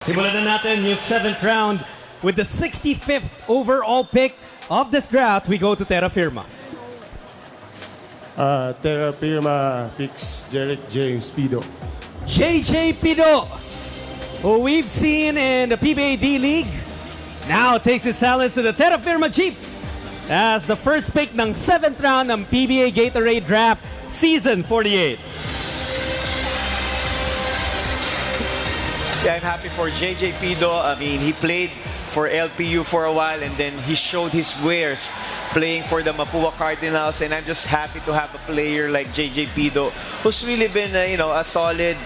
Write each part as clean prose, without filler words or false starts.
Simulan na natin yung 7th round with the 65th overall pick of this draft. We go to Terra Firma. Terra Firma picks Derek James Pido. JJ Pido, who we've seen in the PBA D-League, now takes his talents to the Terra Firma Jeep as the first pick ng 7th round ng PBA Gatorade Draft Season 48. Yeah, I'm happy for JJ Pido. I mean, he played for LPU for a while and then he showed his wares playing for the Mapua Cardinals, and I'm just happy to have a player like JJ Pido who's really been a solid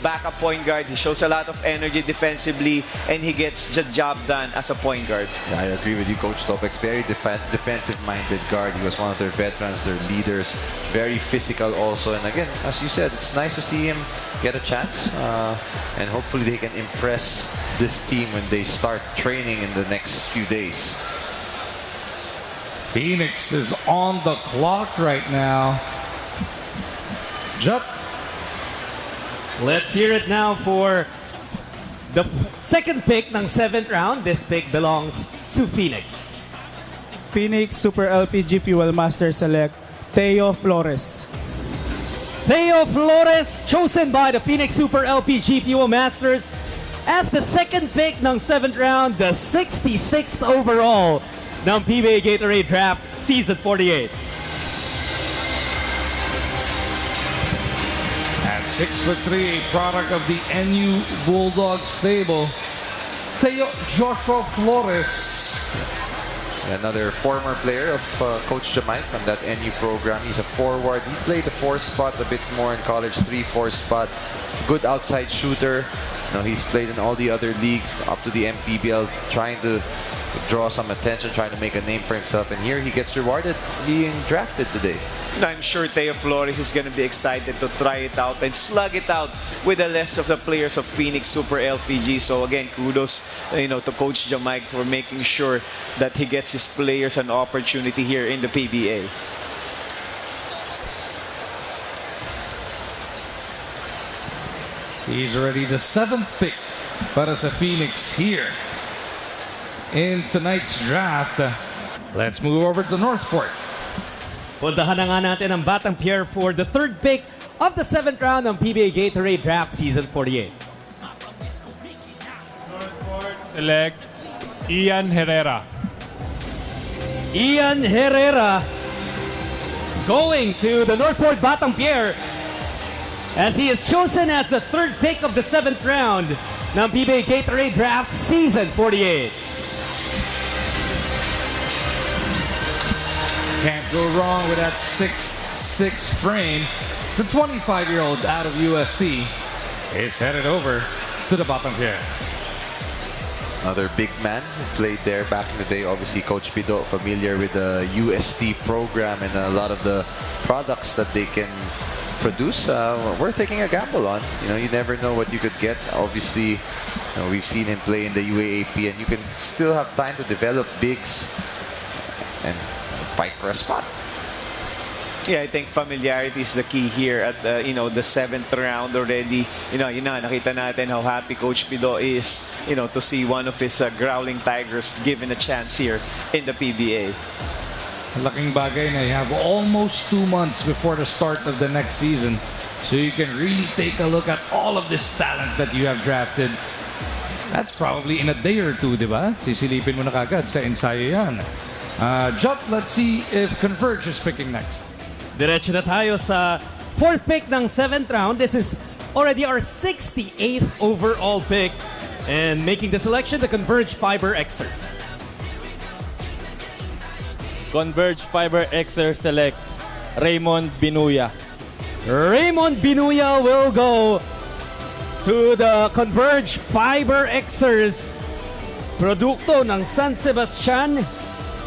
backup point guard. He shows a lot of energy defensively and he gets the job done as a point guard. Yeah, I agree with you, Coach Topex. Very defensive-minded guard. He was one of their veterans, their leaders. Very physical also. And again, as you said, it's nice to see him get a chance. And hopefully they can impress this team when they start training in the next few days. Phoenix is on the clock right now. Jup. Let's hear it now for the second pick ng 7th round. This pick belongs to Phoenix. Phoenix Super LPG Fuel Master Select Teo Flores. Teo Flores, chosen by the Phoenix Super LPG Fuel Masters as the second pick ng 7th round, the 66th overall ng PBA Gatorade Draft Season 48. At 6'3", a product of the NU Bulldog stable, Theo Joshua Flores. Another former player of Coach Jamai from that NU program. He's a forward. He played the 4 spot a bit more in college, 3-4 spot. Good outside shooter. He's played in all the other leagues up to the MPBL, trying to draw some attention, trying to make a name for himself. And here he gets rewarded being drafted today. I'm sure Teo Flores is going to be excited to try it out and slug it out with the rest of the players of Phoenix Super LPG. So again, kudos to Coach Jamai for making sure that he gets his players an opportunity here in the PBA. He's already the 7th pick para sa Phoenix here in tonight's draft. Let's move over to Northport. Puntahan na nga natin ang Batang Pierre for the third pick of the 7th round ng PBA Gatorade Draft Season 48. Northport select Ian Herrera. Ian Herrera going to the Northport Batang Pierre as he is chosen as the third pick of the 7th round ng PBA Gatorade Draft Season 48. Can't go wrong with that 6'6" frame. The 25-year-old out of UST is headed over to the Batang Pierre. Another big man who played there back in the day. Obviously, Coach Pido familiar with the UST program and a lot of the products that they can produce. We're taking a gamble on. You never know what you could get. Obviously, we've seen him play in the UAAP, and you can still have time to develop bigs and fight for a spot. Yeah, I think familiarity is the key here at the 7th round already. Nakita natin how happy Coach Pido is, to see one of his growling Tigers given a chance here in the PBA. Laking bagay na you have almost 2 months before the start of the next season, so you can really take a look at all of this talent that you have drafted. That's probably in a day or two, di ba? Sisilipin mo na kagad sa ensayo yan. Jump, let's see if Converge is picking next. Diretso na tayo sa fourth pick ng 7th round. This is already our 68th overall pick. And making the selection, the Converge Fiber Xers. Converge Fiber Xers select Raymond Binuya. Raymond Binuya will go to the Converge Fiber Xers. Produkto ng San Sebastian.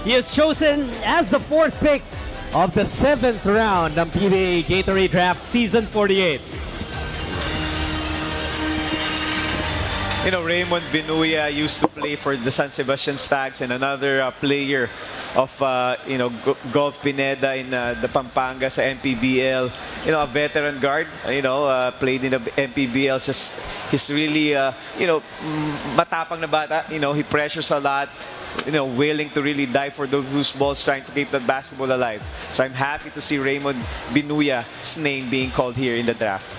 He is chosen as the fourth pick of the 7th round ng PBA Gatorade Draft Season 48. Raymond Binuya used to play for the San Sebastian Stags, and another player of Golf Pineda in the Pampanga sa MPBL. A veteran guard. Played in the MPBL. He's really matapang na bata. He pressures a lot. Willing to really die for those loose balls, trying to keep the basketball alive. So I'm happy to see Raymond Binuya's name being called here in the draft.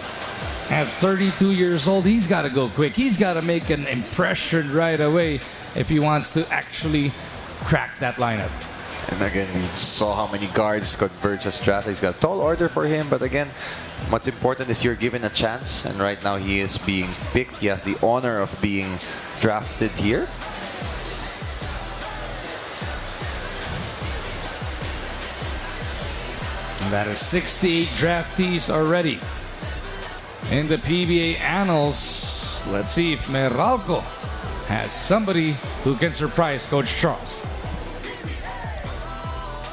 At 32 years old, he's got to go quick. He's got to make an impression right away if he wants to actually crack that lineup. And again, we saw how many guards Converge has drafted. He's got a tall order for him, but again, what's important is you're given a chance, and right now he is being picked. He has the honor of being drafted here. And that is 68 draftees already in the PBA annals. Let's see if Meralco has somebody who can surprise Coach Charles.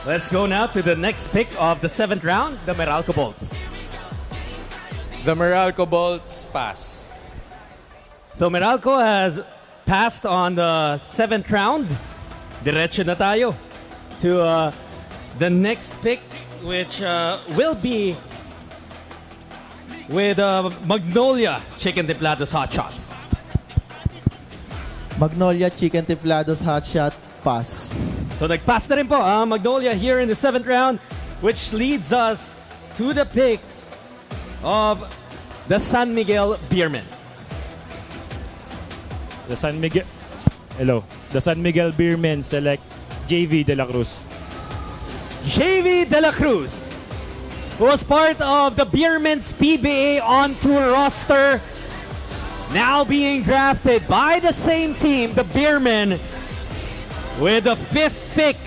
Let's go now to the next pick of the 7th round, the Meralco Bolts. The Meralco Bolts pass. So Meralco has passed on the 7th round. Diretso na tayo to the next pick, which will be with Magnolia Chicken Templados Hot Shots. Magnolia Chicken Templados Hot Shot, pass. So nag-pass na rin po ang Magnolia here in the 7th round, which leads us to the pick of the San Miguel Beermen. The San Miguel Beermen select JV De La Cruz. JV De La Cruz, who was part of the Beermen's PBA on-tour roster, now being drafted by the same team, the Beermen, with the 5th pick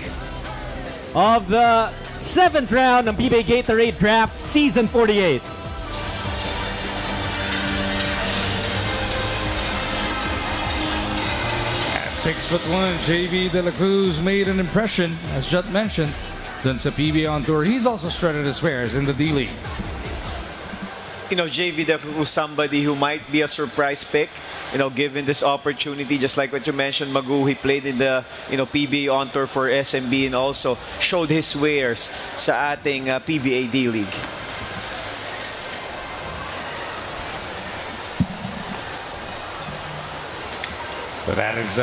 of the 7th round ng PBA Gatorade Draft Season 48. At 6'1", JV De La Cruz made an impression, as Jut mentioned, dun sa PBA on tour. He's also shredded his wares in the D-League. JV De La Cruz, somebody who might be a surprise pick, given this opportunity. Just like what you mentioned, Magu, he played in the PBA on tour for SMB and also showed his wares sa ating PBA D-League. So that is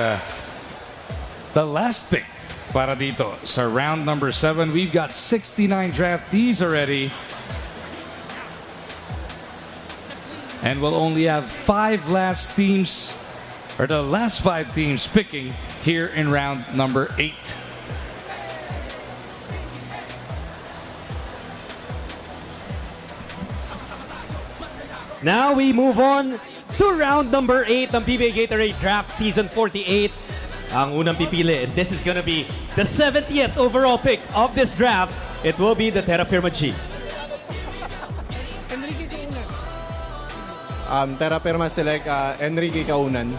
the last pick para dito sa round number 7. We've got 69 draftees already. And we'll only have 5 last teams, or the last 5 teams picking here in round number 8. Now we move on to round number 8 ng PBA Gatorade Draft Season 48. Ang unang pipili, and this is gonna be the 70th overall pick of this draft. It will be the Terra Firma G. Terra Firma select Enrique Kaunan.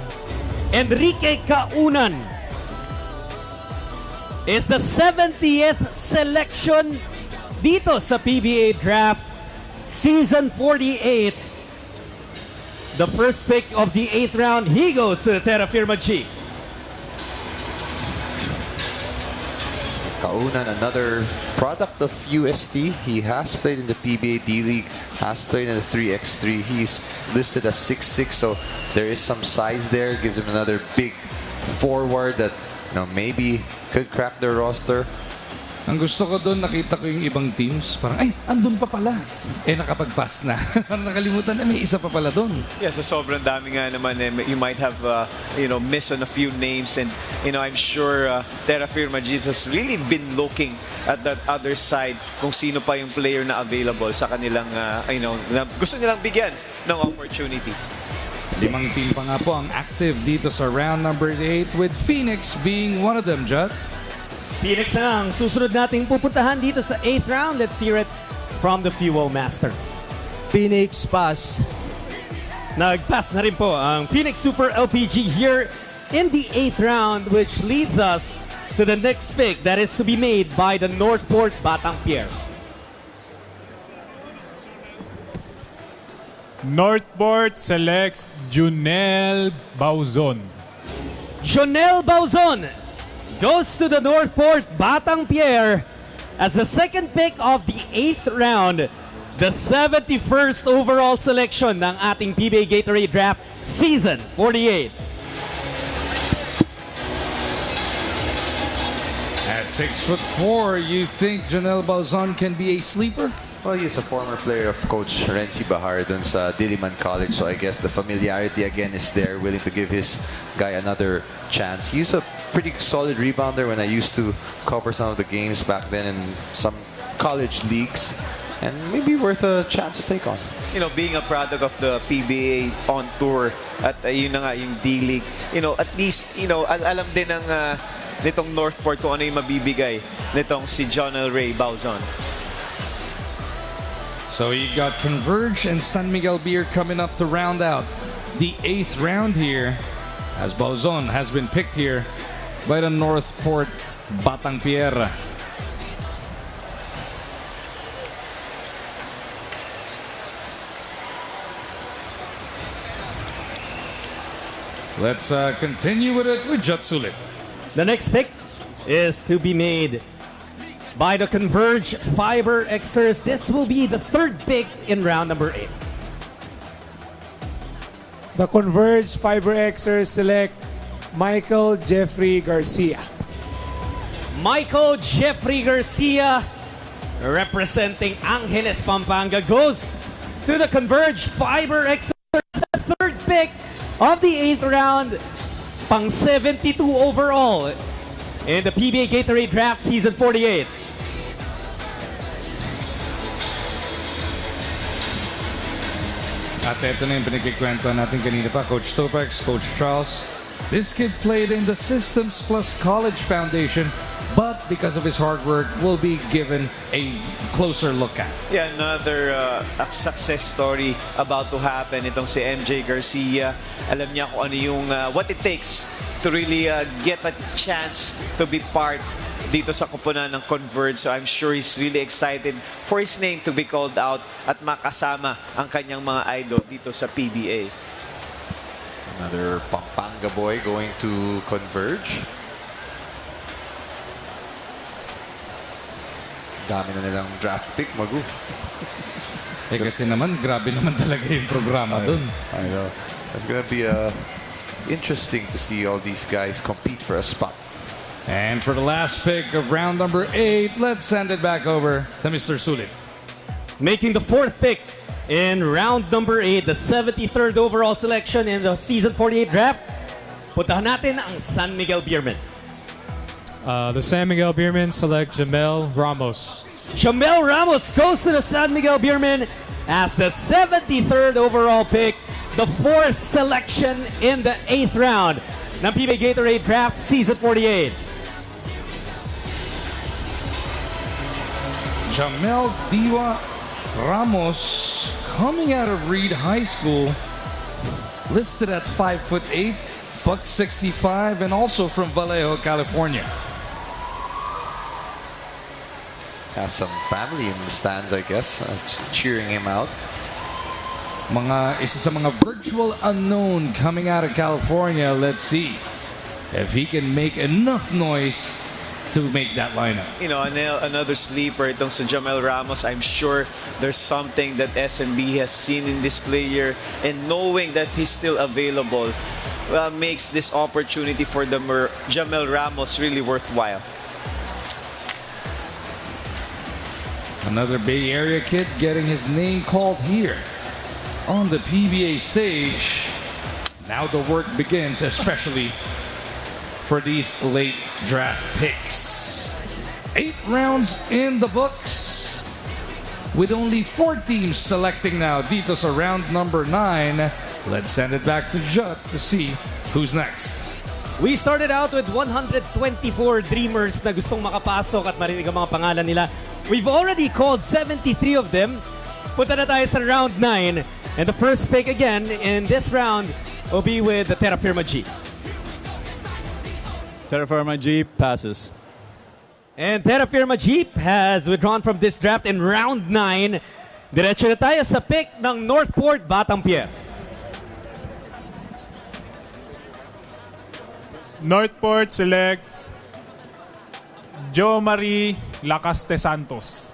Enrique Kaunan is the 70th selection dito sa PBA Draft Season 48. The first pick of the 8th round, he goes to the Terra Firma G. Kaunan, another product of UST. He has played in the PBA D-League, has played in the 3x3. He's listed as 6'6", so there is some size there. Gives him another big forward that maybe could crack their roster. Ang gusto ko doon, nakita ko yung ibang teams. Parang, ay, andun pa pala. Nakapag-pass na. Parang nakalimutan na may isa pa pala doon. Yes, so sobrang dami nga naman. You might have, missed on a few names. And, I'm sure Terra Firma Jeeves has really been looking at that other side kung sino pa yung player na available sa kanilang, na gusto nilang bigyan ng opportunity. 5 team pa nga po ang active dito sa round number 8, with Phoenix being one of them, Jud. Phoenix na ang susunod nating pupuntahan dito sa 8th round. Let's hear it from the Fuel Masters. Phoenix, pass. Nag-pass na rin po ang Phoenix Super LPG here in the 8th round, which leads us to the next pick that is to be made by the Northport Batang Pier. Northport selects Junel Bauzon. Jonel Bauzon goes to the Northport Batang Pierre as the second pick of the 8th round, the 71st overall selection ng ating PBA Gatorade Draft Season 48. At 6'4", you think Jonel Bauzon can be a sleeper? Well, he's a former player of Coach Renzi Bahar dun sa Diliman College, so I guess the familiarity again is there, willing to give his guy another chance. He's a pretty solid rebounder when I used to cover some of the games back then in some college leagues, and maybe worth a chance to take on. You know, being a product of the PBA on tour at yun na nga, yung D-League, you know, at least, you know, alam din ng nitong Northport kung ano yung mabibigay nitong si Jonel Ray Bauzon. So you got Converge and San Miguel Beer coming up to round out the 8th round here, as Bauzon has been picked here by the Northport Batang Pierre. Let's continue with it with Jatsulit. The next pick is to be made by the Converge Fiber Xers. This will be the third pick in round number 8. The Converge Fiber Xers select Michael Jeffrey Garcia. Michael Jeffrey Garcia, representing Angeles, Pampanga, goes to the Converge Fiber Xers, the third pick of the 8th round, pang 72 overall in the PBA Gatorade Draft Season 48. At ito na yung pinagkikwento natin kanina pa, Coach Topex, Coach Charles. This kid played in the Systems Plus College Foundation, but because of his hard work, will be given a closer look at. Yeah, another success story about to happen. Itong si MJ Garcia, alam niya kung ano yung what it takes to really get a chance to be part dito sa kupunan ng Converge. So I'm sure he's really excited for his name to be called out at makasama ang kanyang mga idol dito sa PBA. Another Pampanga boy going to Converge. Dami na nilang draft pick, Magu. Kasi naman, grabe naman talaga yung programa dun. I know. It's gonna be interesting to see all these guys compete for a spot. And for the last pick of round number 8, let's send it back over to Mr. Sulit. Making the fourth pick in round number 8, the 73rd overall selection in the Season 48 draft, puntahan natin ang San Miguel Beermen. The San Miguel Beermen select Jamel Ramos. Jamel Ramos goes to the San Miguel Beermen as the 73rd overall pick, the fourth selection in the 8th round ng PBA Gatorade Draft Season 48. Jamel Diwa Ramos, coming out of Reed High School, listed at 5'8", buck 65, and also from Vallejo, California. Has some family in the stands, I guess, cheering him out. Isa sa mga virtual unknown coming out of California. Let's see if he can make enough noise to make that lineup. You know, another sleeper itong si Jamel Ramos. I'm sure there's something that SMB has seen in this player, and knowing that he's still available makes this opportunity for the Jamel Ramos really worthwhile. Another Bay Area kid getting his name called here on the PBA stage. Now the work begins, especially for these late draft picks. 8 rounds in the books, with only 4 teams selecting now dito sa round number 9. Let's send it back to Jut to see who's next. We started out with 124 dreamers na gustong makapasok at marinig ang mga pangalan nila. We've already called 73 of them. Punta na tayo sa round 9. And the first pick again in this round will be with the Terra Firma G. Terra Firma G passes. And Terra Firma Jeep has withdrawn from this draft in round 9. Diretso na tayo sa pick ng Northport Batampier. Northport selects Jo Marie Lacaste Santos.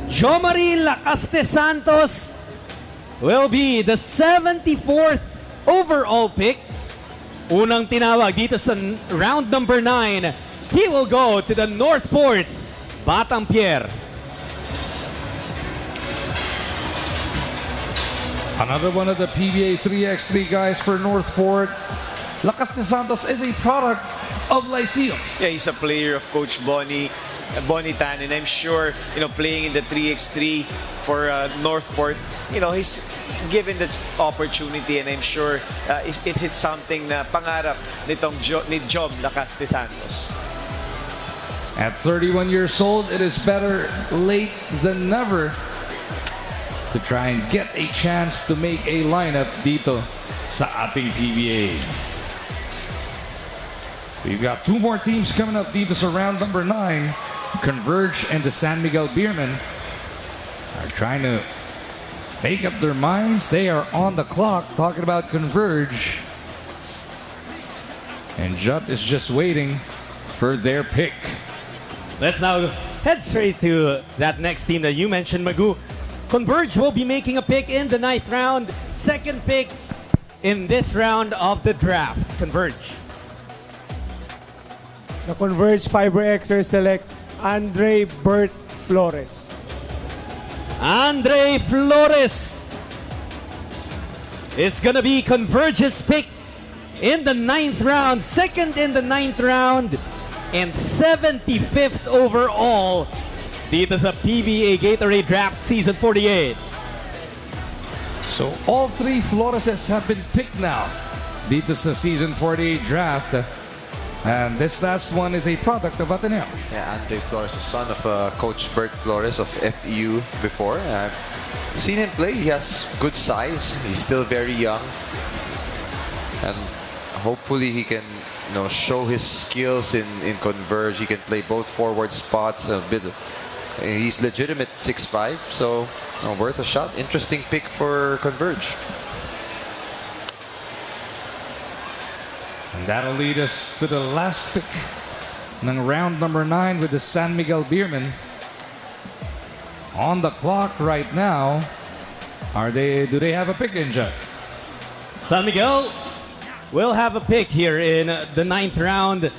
Jo Marie Lacaste Santos will be the 74th overall pick. Unang tinawag dito sa round number 9. He will go to the Northport Batampier. Another one of the PBA 3x3 guys for Northport. Lacaste Santos is a product of Lyceum. Yeah, he's a player of Coach Bonnie Tan, and I'm sure, playing in the 3x3 for Northport, he's given the opportunity, and I'm sure it's something na pangarap ni Job Lacaste Santos. At 31 years old, it is better late than never to try and get a chance to make a lineup dito sa ating PBA. We've got two more teams coming up dito sa round number 9. Converge and the San Miguel Beermen are trying to make up their minds. They are on the clock talking about Converge. And Judd is just waiting for their pick. Let's now head straight to that next team that you mentioned, Magoo. Converge will be making a pick in the 9th round. Second pick in this round of the draft. Converge. The Converge Fiber Xers select Andre Bert Flores. Andre Flores is gonna be Converge's pick in the 9th round. Second in the 9th round and 75th overall dito sa PBA Gatorade Draft Season 48. So all three Floreses have been picked now dito sa Season 48 draft. And this last one is a product of Ateneo. Yeah, Andre Flores, the son of Coach Bert Flores of FEU before. I've seen him play. He has good size. He's still very young. And hopefully he can show his skills in Converge. He can play both forward spots a bit. He's legitimate 6'5", so worth a shot. Interesting pick for Converge. And that'll lead us to the last pick ng round number 9 with the San Miguel Beermen. On the clock right now. Do they have a pick in, Judd? San Miguel will have a pick here in the 9th round.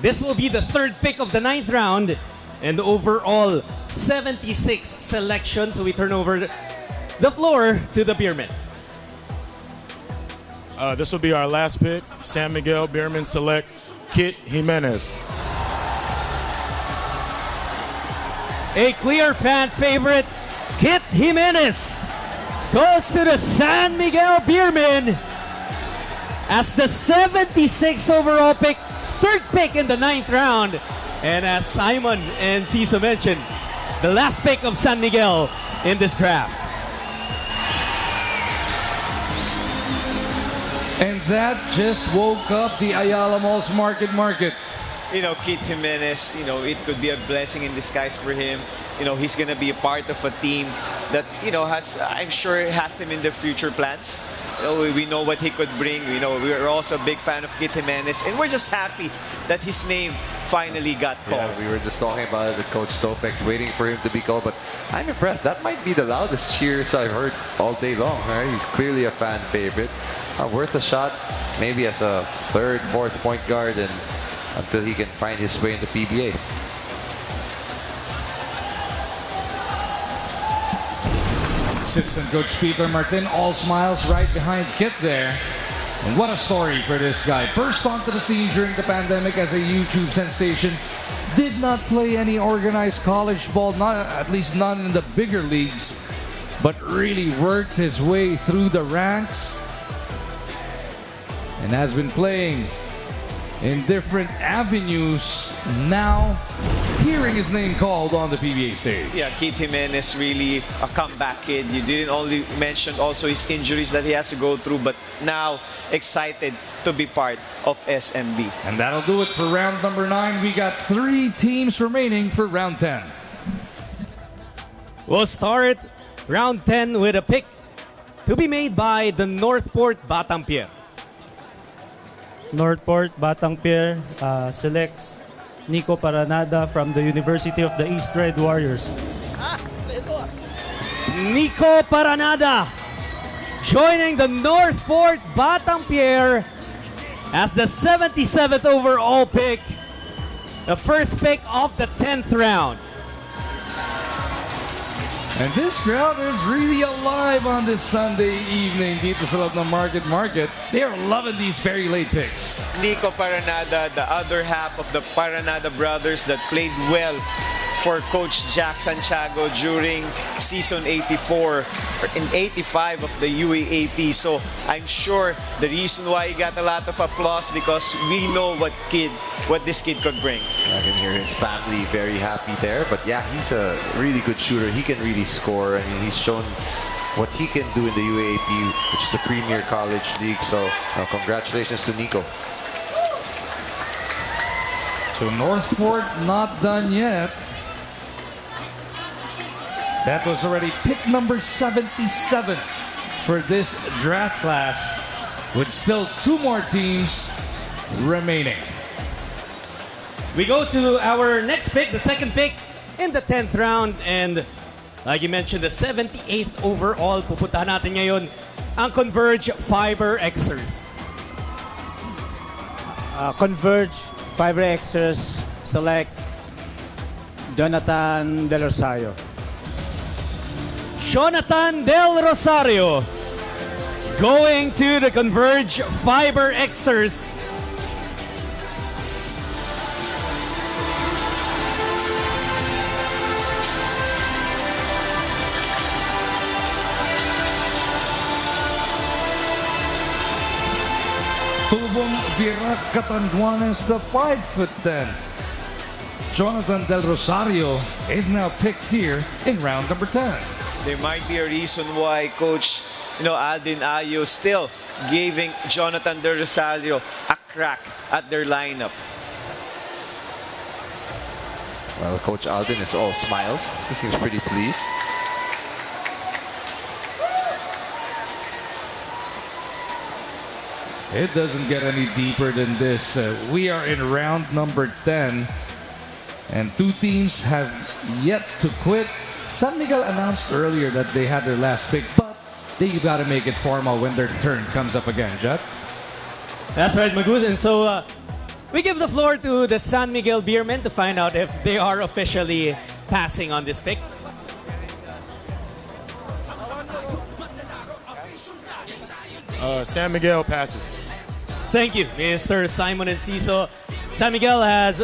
This will be the 3rd pick of the 9th round and overall 76th selection. So we turn over the floor to the Beermen. This will be our last pick. San Miguel Beermen select Kyt Jimenez. A clear fan favorite, Kyt Jimenez, goes to the San Miguel Beermen as the 76th overall pick, 3rd pick in the 9th round. And as Simon and Cisa mentioned, the last pick of San Miguel in this draft. And that just woke up the Ayala Malls market. Kyt Jimenez, it could be a blessing in disguise for him. He's going to be a part of a team that, I'm sure has him in the future plans. We know what he could bring. We're also a big fan of Kyt Jimenez, and we're just happy that his name finally got called. Yeah, we were just talking about it with Coach Topex, waiting for him to be called, but I'm impressed. That might be the loudest cheers I've heard all day long. Right? He's clearly a fan favorite. Worth a shot, maybe as a 3rd, 4th point guard, and until he can find his way in the PBA. Assistant Coach Peter Martin, all smiles right behind Kyt there. And what a story for this guy. Burst onto the scene during the pandemic as a YouTube sensation. Did not play any organized college ball, at least none in the bigger leagues, but really worked his way through the ranks and has been playing in different avenues. Now, hearing his name called on the PBA stage. Yeah, Kyt Jimenez, really a comeback kid. You didn't only mention also his injuries that he has to go through, but now excited to be part of SMB. And that'll do it for round number 9. We got 3 teams remaining for round 10. We'll start round 10 with a pick to be made by the Northport Batangpier. Northport Batangpier selects Nico Paranada from the University of the East Red Warriors. Nico Paranada joining the Northport Batangpier as the 77th overall pick, the first pick of the 10th round. And this crowd is really alive on this Sunday evening dito sa loob ng Market. They are loving these very late picks. Nico Paranada, the other half of the Paranada brothers that played well for Coach Jack Santiago during season 84 and 85 of the UAAP. So I'm sure the reason why he got a lot of applause because we know what this kid could bring. I can hear his family very happy there. But yeah, he's a really good shooter. He can really score. I mean, he's shown what he can do in the UAAP, which is the Premier College League. So congratulations to Nico. So Northport not done yet. That was already pick number 77 for this draft class, with still 2 more teams remaining. We go to our next pick, the second pick in the 10th round, and like you mentioned, the 78th overall. Pupuntahan natin ngayon ang Converge Fiber Xers. Converge Fiber Xers select Jonathan Del Rosario. Jonathan Del Rosario going to the Converge Fiber Xers. Tubong Virac Catanduanes, the 5'10". Jonathan Del Rosario is now picked here in round number 10. There might be a reason why Coach Aldin Ayo still giving Jonathan Del Rosario a crack at their lineup. Well, Coach Aldin is all smiles. He seems pretty pleased. It doesn't get any deeper than this. We are in round number 10, and 2 teams have yet to quit. San Miguel announced earlier that they had their last pick, but you got to make it formal when their turn comes up again, Jet. That's right, Magus. And so we give the floor to the San Miguel Beermen to find out if they are officially passing on this pick. San Miguel passes. Thank you, Mr. Simon Enciso. San Miguel has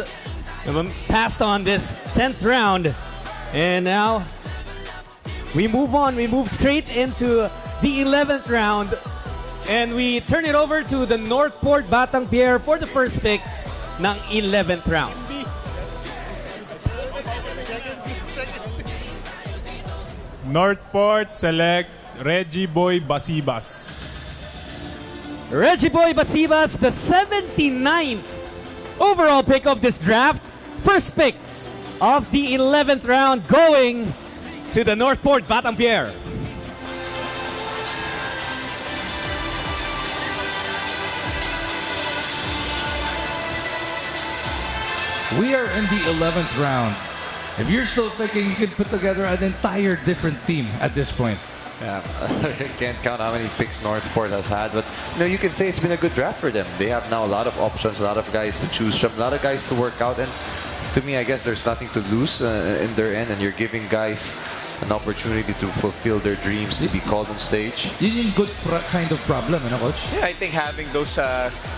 passed on this 10th round. And now we move on. We move straight into the 11th round. And we turn it over to the Northport Batangpier for the first pick ng 11th round. Northport select Reggie Boy Basibas. Reggie Boy Basibas, the 79th overall pick of this draft. First pick of the 11th round going to the Northport Batangpier. We are in the 11th round. If you're still thinking you could put together an entire different team at this point. Yeah, I can't count how many picks Northport has had, but you can say it's been a good draft for them. They have now a lot of options, a lot of guys to choose from, a lot of guys to work out, and to me, I guess there's nothing to lose in their end, and you're giving guys an opportunity to fulfill their dreams, to be called on stage. Yun yung good kind of problem, Coach? Yeah, I think having those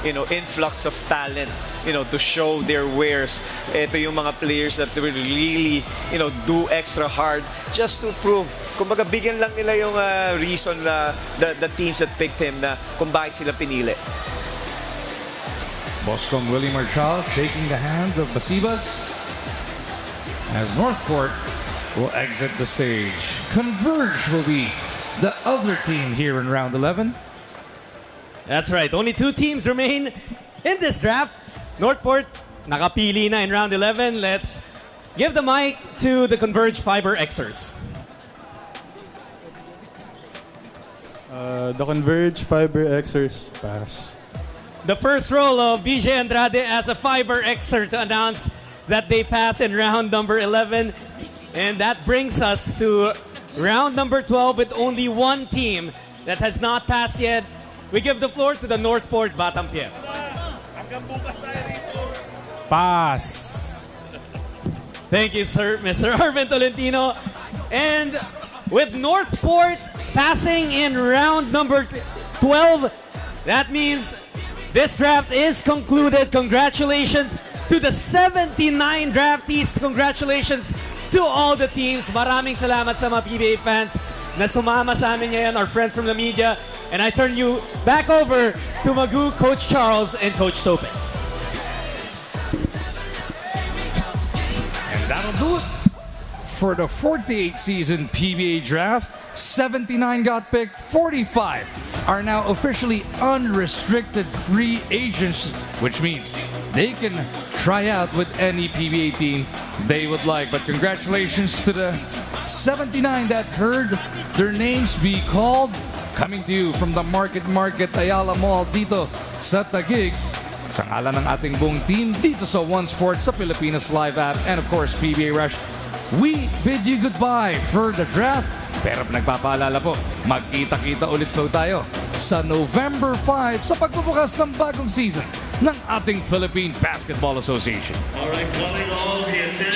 influx of talent, to show their wares. Ito yung mga players that will really, do extra hard just to prove. Kumbaga, bigyan lang nila yung reason na the teams that picked him na kung bakit sila pinili. Boscong Willie Marchal shaking the hand of Basibas as Northport will exit the stage. Converge will be the other team here in round 11. That's right. Only 2 teams remain in this draft. Northport nakapili na in round 11. Let's give the mic to the Converge Fiber Xers. The Converge Fiber Xers, pass. The first roll of BJ Andrade as a Fiber Xer to announce that they pass in round number 11. And that brings us to round number 12 with only one team that has not passed yet. We give the floor to the Northport Batampier. Pass. Thank you, sir, Mr. Arvin Tolentino. And with Northport passing in round number 12, that means this draft is concluded. Congratulations to the 79 draftees. Congratulations to all the teams. Maraming salamat sa mga PBA fans na sumama sa amin ngayon, our friends from the media. And I turn you back over to Magoo, Coach Charles, and Coach Topez. And that'll do it for the 48th season PBA draft. 79 got picked, 45 are now officially unrestricted free agents, which means they can try out with any PBA team they would like. But congratulations to the 79 that heard their names be called. Coming to you from the Market Ayala Mall dito sa Taguig. Sa ngalan ng ating buong team dito sa One Sports, sa Pilipinas Live app, and of course PBA Rush, we bid you goodbye for the draft. Pero nagpapaalala po, magkita-kita ulit po tayo sa November 5 sa pagbubukas ng bagong season ng ating Philippine Basketball Association. All right, calling all the attention.